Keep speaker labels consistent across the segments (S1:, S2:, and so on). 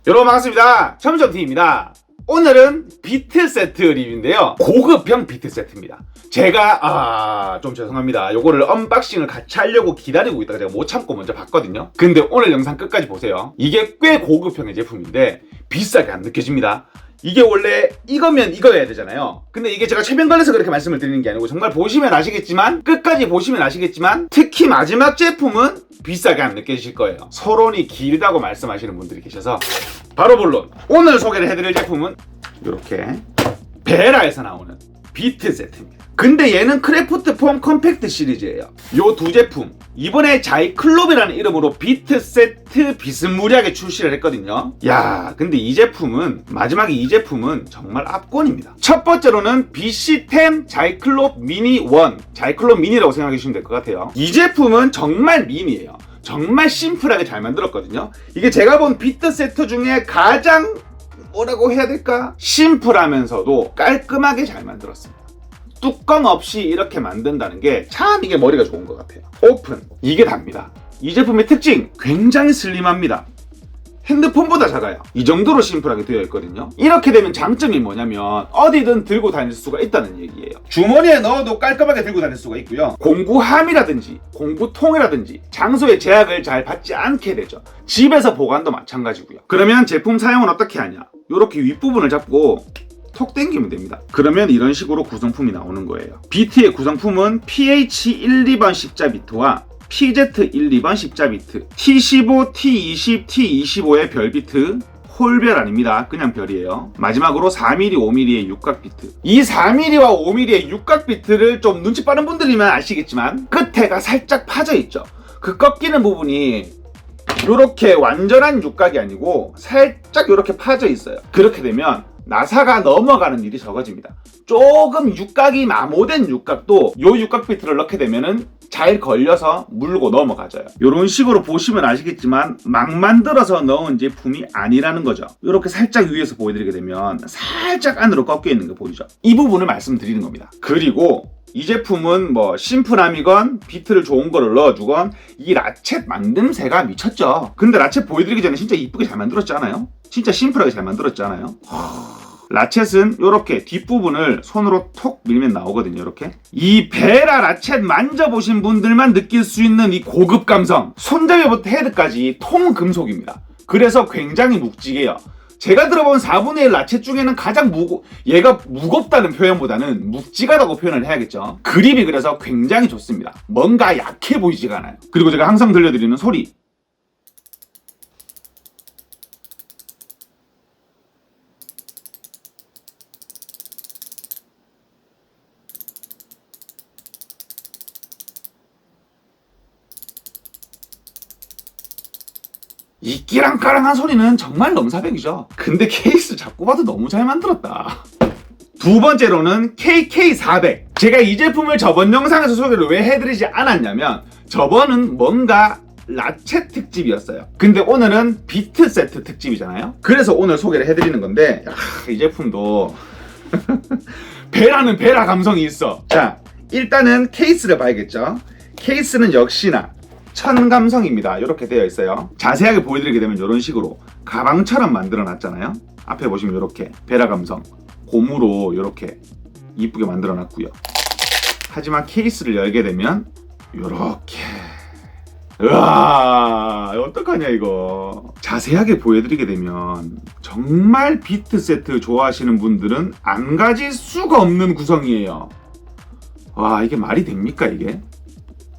S1: 여러분 반갑습니다. 첨정TV입니다. 오늘은 비트 세트 리뷰인데요. 고급형 비트 세트입니다. 제가 좀 죄송합니다. 요거를 언박싱을 같이 하려고 기다리고 있다가 제가 못 참고 먼저 봤거든요. 근데 오늘 영상 끝까지 보세요. 이게 꽤 고급형의 제품인데 비싸게 안 느껴집니다. 이게 원래 이거면 이거여야 되잖아요. 근데 이게 제가 최면 걸려서 그렇게 말씀을 드리는 게 아니고 정말 보시면 아시겠지만, 끝까지 보시면 아시겠지만, 특히 마지막 제품은 비싸게 안 느껴지실 거예요. 서론이 길다고 말씀하시는 분들이 계셔서 바로 본론. 오늘 소개를 해드릴 제품은 이렇게 베라에서 나오는 비트 세트입니다. 근데 얘는 크래프트 폼 컴팩트 시리즈예요. 요 두 제품 이번에 자이클롭이라는 이름으로 비트 세트 비스무리하게 출시를 했거든요. 야, 근데 이 제품은 마지막에 이 제품은 정말 압권입니다. 첫 번째로는 BC10 자이클롭 미니 1, 자이클롭 미니라고 생각해 주시면 될 것 같아요. 이 제품은 정말 미니예요. 정말 심플하게 잘 만들었거든요. 이게 제가 본 비트 세트 중에 가장 뭐라고 해야 될까? 심플하면서도 깔끔하게 잘 만들었습니다. 뚜껑 없이 이렇게 만든다는 게 참 이게 머리가 좋은 것 같아요. 오픈. 이게 답니다. 이 제품의 특징, 굉장히 슬림합니다. 핸드폰보다 작아요. 이 정도로 심플하게 되어 있거든요. 이렇게 되면 장점이 뭐냐면 어디든 들고 다닐 수가 있다는 얘기예요. 주머니에 넣어도 깔끔하게 들고 다닐 수가 있고요. 공구함이라든지 공구통이라든지 장소의 제약을 잘 받지 않게 되죠. 집에서 보관도 마찬가지고요. 그러면 제품 사용은 어떻게 하냐? 이렇게 윗부분을 잡고 톡 당기면 됩니다. 그러면 이런 식으로 구성품이 나오는 거예요. BT의 구성품은 PH1, 2번 십자비트와 PZ1, 2번 십자비트, T15, T20, T25의 별비트, 홀별 아닙니다. 그냥 별이에요. 마지막으로 4mm, 5mm의 육각비트. 이 4mm와 5mm의 육각비트를 좀 눈치 빠른 분들이면 아시겠지만 끝에가 살짝 파져 있죠. 그 꺾이는 부분이 이렇게 완전한 육각이 아니고 살짝 이렇게 파져 있어요. 그렇게 되면 나사가 넘어가는 일이 적어집니다. 조금 육각이 마모된 육각도 요 육각비트를 넣게 되면은 잘 걸려서 물고 넘어가져요. 이런 식으로 보시면 아시겠지만 막 만들어서 넣은 제품이 아니라는 거죠. 이렇게 살짝 위에서 보여드리게 되면 살짝 안으로 꺾여 있는 거 보이죠? 이 부분을 말씀드리는 겁니다. 그리고 이 제품은 뭐 심플함이건 비트를 좋은 거를 넣어주건 이 라쳇 만듦새가 미쳤죠. 근데 라쳇 보여드리기 전에 진짜 이쁘게 잘 만들었지 않아요? 진짜 심플하게 잘 만들었지 않아요? 라쳇은 이렇게 뒷부분을 손으로 톡 밀면 나오거든요. 이렇게 이 베라 라쳇 만져보신 분들만 느낄 수 있는 이 고급 감성, 손잡이부터 헤드까지 통금속입니다. 그래서 굉장히 묵직해요. 제가 들어본 4분의 1 라쳇 중에는 가장 얘가 무겁다는 표현보다는 묵직하다고 표현을 해야겠죠. 그립이 그래서 굉장히 좋습니다. 뭔가 약해 보이지가 않아요. 그리고 제가 항상 들려드리는 소리, 이 끼랑까랑한 소리는 정말 넘사벽이죠. 근데 케이스 자꾸 봐도 너무 잘 만들었다. 두 번째로는 KK400. 제가 이 제품을 저번 영상에서 소개를 왜 해드리지 않았냐면 저번은 뭔가 라쳇 특집이었어요. 근데 오늘은 비트 세트 특집이잖아요. 그래서 오늘 소개를 해드리는 건데 이 제품도 베라는 베라 감성이 있어. 자, 일단은 케이스를 봐야겠죠. 케이스는 역시나 천감성입니다. 이렇게 되어 있어요. 자세하게 보여드리게 되면 이런 식으로 가방처럼 만들어 놨잖아요. 앞에 보시면 이렇게 베라 감성 고무로 이렇게 이쁘게 만들어 놨고요. 하지만 케이스를 열게 되면 이렇게, 으아, 어떡하냐 이거. 자세하게 보여드리게 되면 정말 비트 세트 좋아하시는 분들은 안 가질 수가 없는 구성이에요. 와, 이게 말이 됩니까 이게?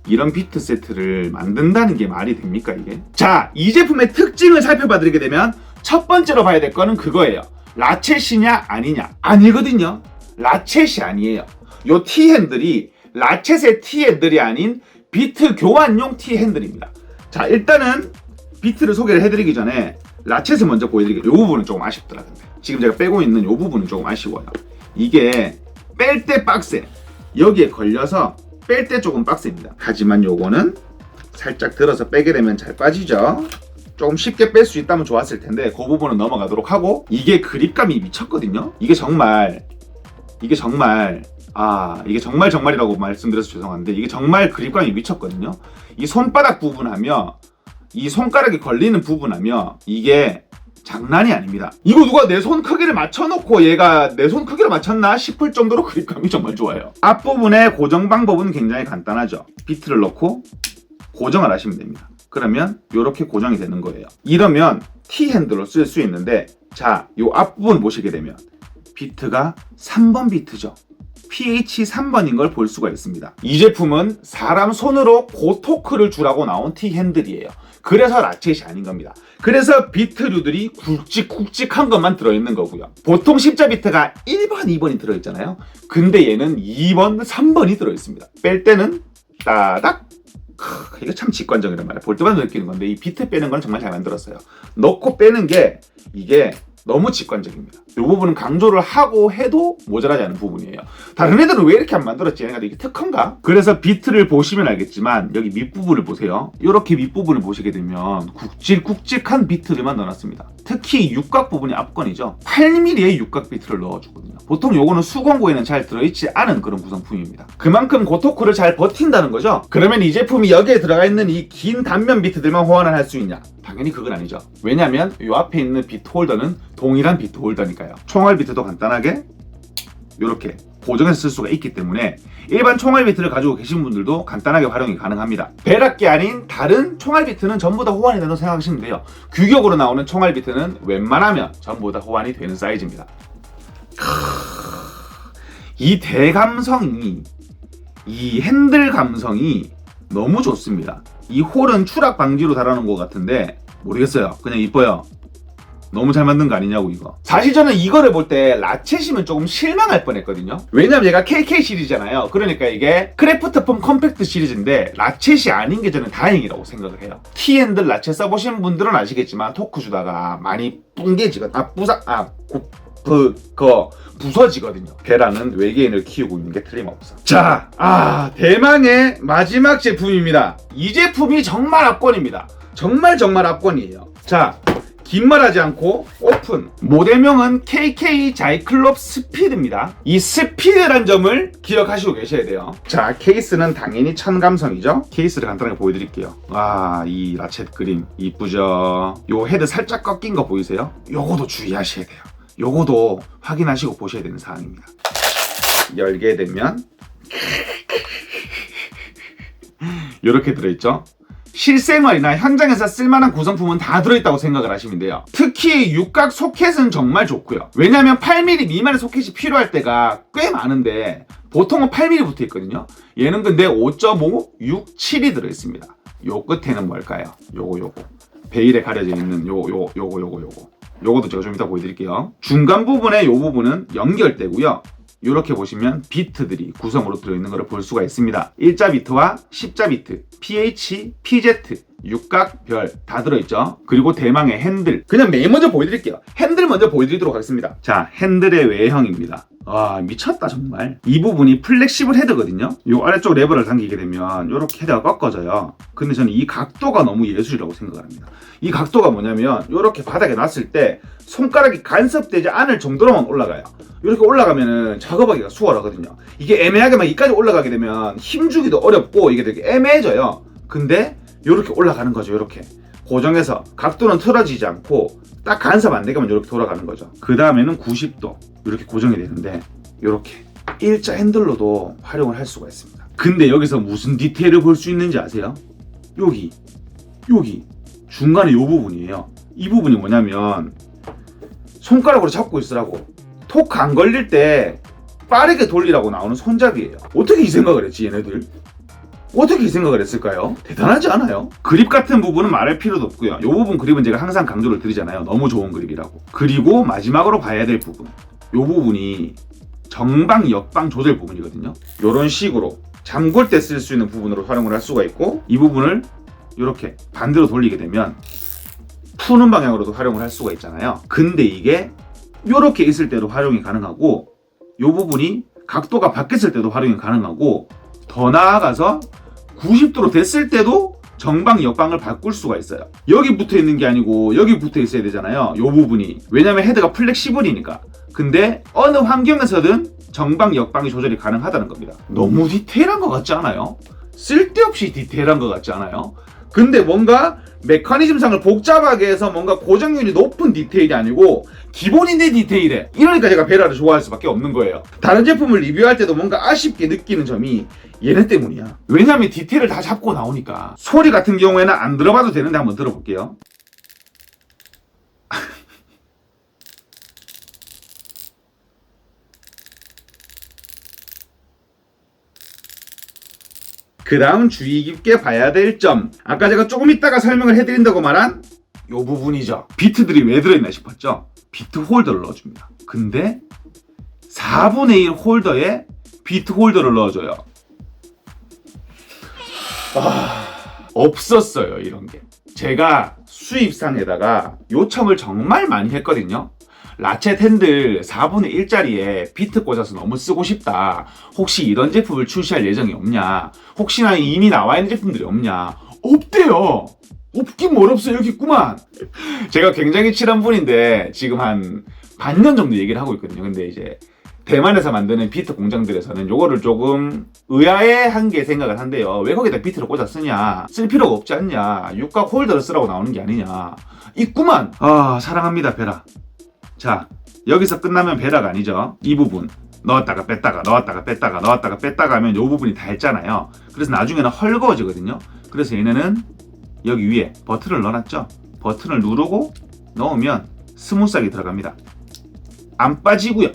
S1: 이런 비트 세트를 만든다는 게 말이 됩니까 이게? 자, 이 제품의 특징을 살펴봐드리게 되면 첫 번째로 봐야 될 거는 그거예요. 라쳇이냐 아니냐? 아니거든요. 라쳇이 아니에요. 요 T-핸들이 라쳇의 T-핸들이 아닌 비트 교환용 T-핸들입니다. 자, 일단은 비트를 소개를 해드리기 전에 라쳇을 먼저 보여드릴게요. 요 부분은 조금 아쉽더라. 근데 지금 제가 빼고 있는 요 부분은 조금 아쉬워요. 이게 뺄 때 빡세. 여기에 걸려서 뺄 때 조금 빡셉니다. 하지만 요거는 살짝 들어서 빼게 되면 잘 빠지죠. 조금 쉽게 뺄 수 있다면 좋았을 텐데 그 부분은 넘어가도록 하고, 이게 그립감이 미쳤거든요. 이게 정말 정말이라고 말씀드려서 죄송한데 이게 정말 그립감이 미쳤거든요. 이 손바닥 부분하며 이 손가락이 걸리는 부분하며 이게 장난이 아닙니다. 이거 누가 내 손 크기를 맞춰놓고 얘가 내 손 크기를 맞췄나 싶을 정도로 그립감이 정말 좋아요. 앞부분의 고정 방법은 굉장히 간단하죠. 비트를 넣고 고정을 하시면 됩니다. 그러면 이렇게 고정이 되는 거예요. 이러면 T 핸들로 쓸 수 있는데, 자, 이 앞부분 보시게 되면 비트가 3번 비트죠. pH 3번인 걸 볼 수가 있습니다. 이 제품은 사람 손으로 고토크를 주라고 나온 T 핸들이에요. 그래서 라쳇이 아닌 겁니다. 그래서 비트류들이 굵직굵직한 것만 들어있는 거고요. 보통 십자 비트가 1번, 2번이 들어있잖아요. 근데 얘는 2번, 3번이 들어있습니다. 뺄 때는 따닥. 이거 참 직관적이란 말이야. 볼 때마다 느끼는 건데 이 비트 빼는 건 정말 잘 만들었어요. 넣고 빼는 게 이게 너무 직관적입니다. 이 부분은 강조를 하고 해도 모자라지 않은 부분이에요. 다른 애들은 왜 이렇게 안 만들었지? 얘네가 이게 특허인가? 그래서 비트를 보시면 알겠지만 여기 밑부분을 보세요. 이렇게 밑부분을 보시게 되면 굵직굵직한 비트들만 넣어놨습니다. 특히 육각 부분이 압권이죠. 8mm의 육각 비트를 넣어주거든요. 보통 요거는 수공구에는 잘 들어있지 않은 그런 구성품입니다. 그만큼 고토크를 잘 버틴다는 거죠. 그러면 이 제품이 여기에 들어가 있는 이 긴 단면 비트들만 호환을 할 수 있냐? 당연히 그건 아니죠. 왜냐면 이 앞에 있는 비트 홀더는 동일한 비트 홀더니까요. 총알 비트도 간단하게 이렇게 고정해서 쓸 수가 있기 때문에 일반 총알 비트를 가지고 계신 분들도 간단하게 활용이 가능합니다. 배락기 아닌 다른 총알 비트는 전부 다 호환이 된다고 생각하시면 돼요. 규격으로 나오는 총알 비트는 웬만하면 전부 다 호환이 되는 사이즈입니다. 이 대감성이, 이 핸들 감성이 너무 좋습니다. 이 홀은 추락 방지로 달아놓은 것 같은데 모르겠어요. 그냥 이뻐요. 너무 잘 만든 거 아니냐고 이거. 사실 저는 이거를 볼 때 라쳇이면 조금 실망할 뻔했거든요. 왜냐면 얘가 KK 시리즈잖아요. 그러니까 이게 크래프트폼 컴팩트 시리즈인데 라쳇이 아닌 게 저는 다행이라고 생각을 해요. T-핸들 라쳇 써보신 분들은 아시겠지만 토크 주다가 많이 부서지거든요. 베라는 외계인을 키우고 있는 게 틀림없어. 자, 대망의 마지막 제품입니다. 이 제품이 정말 압권입니다. 정말 압권이에요. 자, 긴 말하지 않고 오픈. 모델명은 KK 자이클롭 스피드입니다. 이 스피드란 점을 기억하시고 계셔야 돼요. 자, 케이스는 당연히 천감성이죠. 케이스를 간단하게 보여드릴게요. 이 라쳇 그림 이쁘죠. 요 헤드 살짝 꺾인 거 보이세요? 요거도 주의하셔야 돼요. 요거도 확인하시고 보셔야 되는 사항입니다. 열게 되면 이렇게 들어있죠. 실생활이나 현장에서 쓸만한 구성품은 다 들어있다고 생각을 하시면 돼요. 특히 육각 소켓은 정말 좋고요. 왜냐하면 8mm 미만의 소켓이 필요할 때가 꽤 많은데 보통은 8mm 붙어 있거든요. 얘는 근데 5.5, 6, 7이 들어있습니다. 요 끝에는 뭘까요? 요거 베일에 가려져 있는 요거도 제가 좀 이따 보여드릴게요. 중간 부분의 요 부분은 연결되고요. 이렇게 보시면 비트들이 구성으로 들어있는 것을 볼 수가 있습니다. 일자 비트와 십자 비트, pH, pz, 육각, 별 다 들어있죠. 그리고 대망의 핸들. 그냥 맨 먼저 보여드릴게요. 핸들 먼저 보여드리도록 하겠습니다. 자, 핸들의 외형입니다. 미쳤다 정말. 이 부분이 플렉시블 헤드거든요. 이 아래쪽 레버를 당기게 되면 이렇게 헤드가 꺾어져요. 근데 저는 이 각도가 너무 예술이라고 생각을 합니다. 이 각도가 뭐냐면 이렇게 바닥에 놨을 때 손가락이 간섭되지 않을 정도로만 올라가요. 이렇게 올라가면은 작업하기가 수월하거든요. 이게 애매하게 막 이까지 올라가게 되면 힘주기도 어렵고 이게 되게 애매해져요. 근데 이렇게 올라가는 거죠. 이렇게 고정해서 각도는 틀어지지 않고 딱 간섭 안 되게만 이렇게 돌아가는 거죠. 그 다음에는 90도 이렇게 고정이 되는데 이렇게 일자 핸들로도 활용을 할 수가 있습니다. 근데 여기서 무슨 디테일을 볼 수 있는지 아세요? 여기 중간에 이 부분이에요. 이 부분이 뭐냐면 손가락으로 잡고 있으라고 토크 안 걸릴 때 빠르게 돌리라고 나오는 손잡이에요. 어떻게 이 생각을 했지 얘네들? 어떻게 이 생각을 했을까요? 대단하지 않아요? 그립 같은 부분은 말할 필요도 없고요. 이 부분 그립은 제가 항상 강조를 드리잖아요. 너무 좋은 그립이라고. 그리고 마지막으로 봐야 될 부분, 이 부분이 정방 역방 조절 부분이거든요. 이런 식으로 잠글 때 쓸 수 있는 부분으로 활용을 할 수가 있고, 이 부분을 이렇게 반대로 돌리게 되면 푸는 방향으로도 활용을 할 수가 있잖아요. 근데 이게 이렇게 있을 때도 활용이 가능하고, 이 부분이 각도가 바뀌었을 때도 활용이 가능하고, 더 나아가서 90도로 됐을 때도 정방 역방을 바꿀 수가 있어요. 여기 붙어 있는 게 아니고 여기 붙어 있어야 되잖아요. 이 부분이. 왜냐면 헤드가 플렉시블이니까. 근데 어느 환경에서든 정방 역방이 조절이 가능하다는 겁니다. 너무 디테일한 것 같지 않아요? 쓸데없이 디테일한 것 같지 않아요? 근데 뭔가 메커니즘상을 복잡하게 해서 뭔가 고정률이 높은 디테일이 아니고 기본인데 디테일해. 이러니까 제가 베라를 좋아할 수밖에 없는 거예요. 다른 제품을 리뷰할 때도 뭔가 아쉽게 느끼는 점이 얘네 때문이야. 왜냐면 디테일을 다 잡고 나오니까. 소리 같은 경우에는 안 들어봐도 되는데 한번 들어볼게요. 그 다음 주의 깊게 봐야 될 점, 아까 제가 조금 이따가 설명을 해드린다고 말한 요 부분이죠. 비트들이 왜 들어있나 싶었죠. 비트 홀더를 넣어줍니다. 근데 4분의 1 홀더에 비트 홀더를 넣어줘요. 없었어요, 이런 게. 제가 수입상에다가 요청을 정말 많이 했거든요. 라쳇 핸들 4분의 1짜리에 비트 꽂아서 너무 쓰고 싶다. 혹시 이런 제품을 출시할 예정이 없냐? 혹시나 이미 나와 있는 제품들이 없냐? 없대요. 없긴 뭘 없어, 여기 있구만. 제가 굉장히 친한 분인데 지금 한 반년 정도 얘기를 하고 있거든요. 근데 이제 대만에서 만드는 비트 공장들에서는 요거를 조금 의아해한 게 생각을 한대요. 왜 거기다 비트를 꽂아 쓰냐? 쓸 필요가 없지 않냐? 육각 홀더를 쓰라고 나오는 게 아니냐? 있구만. 사랑합니다, 베라. 자, 여기서 끝나면 베라가 아니죠. 이 부분 넣었다가 뺐다가 넣었다가 뺐다가 넣었다가 뺐다가 하면 이 부분이 닳잖아요. 그래서 나중에는 헐거워지거든요. 그래서 얘네는 여기 위에 버튼을 넣어놨죠. 버튼을 누르고 넣으면 스무스하게 들어갑니다. 안 빠지고요.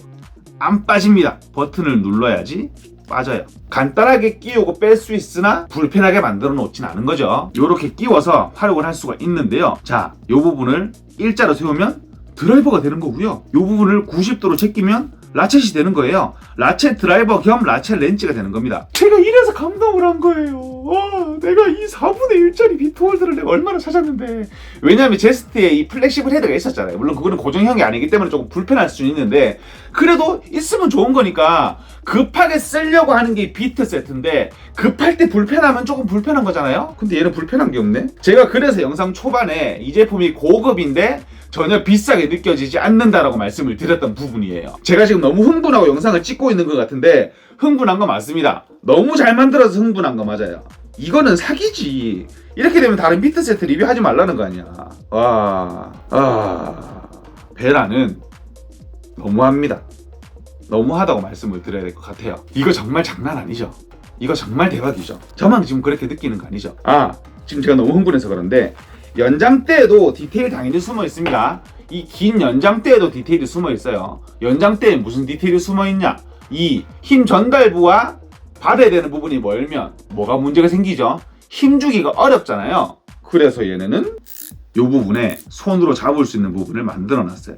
S1: 안 빠집니다. 버튼을 눌러야지 빠져요. 간단하게 끼우고 뺄 수 있으나 불편하게 만들어 놓진 않은 거죠. 이렇게 끼워서 활용을 할 수가 있는데요. 자, 이 부분을 일자로 세우면 드라이버가 되는 거고요. 이 부분을 90도로 제끼면 라쳇이 되는 거예요. 라쳇 드라이버 겸 라쳇 렌치가 되는 겁니다. 제가 이래서 감동을 한 거예요. 내가 이 4분의 1짜리 비트 홀더를 내가 얼마나 찾았는데. 왜냐하면 제스트에 이 플렉시블 헤드가 있었잖아요. 물론 그거는 고정형이 아니기 때문에 조금 불편할 수는 있는데 그래도 있으면 좋은 거니까 급하게 쓰려고 하는 게 비트 세트인데 급할 때 불편하면 조금 불편한 거잖아요. 근데 얘는 불편한 게 없네. 제가 그래서 영상 초반에 이 제품이 고급인데 전혀 비싸게 느껴지지 않는다라고 말씀을 드렸던 부분이에요. 제가 지금 너무 흥분하고 영상을 찍고 있는 것 같은데 흥분한 거 맞습니다. 너무 잘 만들어서 흥분한 거 맞아요. 이거는 사기지. 이렇게 되면 다른 비트 세트 리뷰하지 말라는 거 아니야. 베라는 너무합니다. 너무하다고 말씀을 드려야 될 것 같아요. 이거 정말 장난 아니죠? 이거 정말 대박이죠? 저만 지금 그렇게 느끼는 거 아니죠? 지금 제가 너무 흥분해서 그런데 연장대에도 디테일 당연히 숨어 있습니다. 이 긴 연장대에도 디테일이 숨어 있어요. 연장대에 무슨 디테일이 숨어 있냐? 이 힘 전달부와 받아야 되는 부분이 멀면 뭐가 문제가 생기죠? 힘 주기가 어렵잖아요. 그래서 얘네는 이 부분에 손으로 잡을 수 있는 부분을 만들어 놨어요.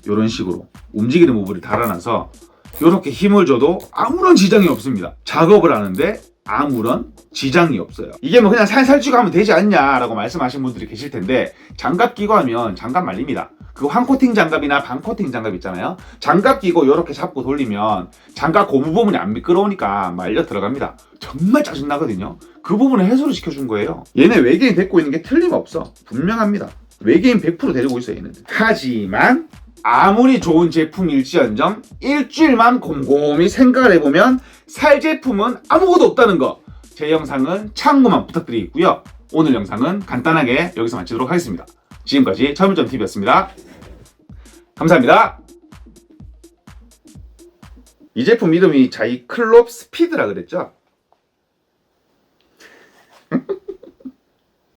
S1: 이런 식으로 움직이는 부분을 달아놔서 이렇게 힘을 줘도 아무런 지장이 없습니다. 작업을 하는데 아무런 지장이 없어요. 이게 뭐 그냥 살살 쥐고 하면 되지 않냐라고 말씀하신 분들이 계실 텐데 장갑 끼고 하면 장갑 말립니다. 그 환코팅 장갑이나 반코팅 장갑 있잖아요. 장갑 끼고 이렇게 잡고 돌리면 장갑 고무 부분이 안 미끄러우니까 말려 들어갑니다. 정말 짜증나거든요. 그 부분을 해소를 시켜준 거예요. 얘네 외계인 데리고 있는 게 틀림없어. 분명합니다. 외계인 100% 데리고 있어요, 얘네들. 하지만 아무리 좋은 제품일지언정 일주일만 곰곰이 생각을 해보면 살 제품은 아무것도 없다는 거. 제 영상은 참고만 부탁드리겠고요. 오늘 영상은 간단하게 여기서 마치도록 하겠습니다. 지금까지 철물점TV였습니다. 감사합니다. 이 제품 이름이 자이클롭 스피드라 그랬죠?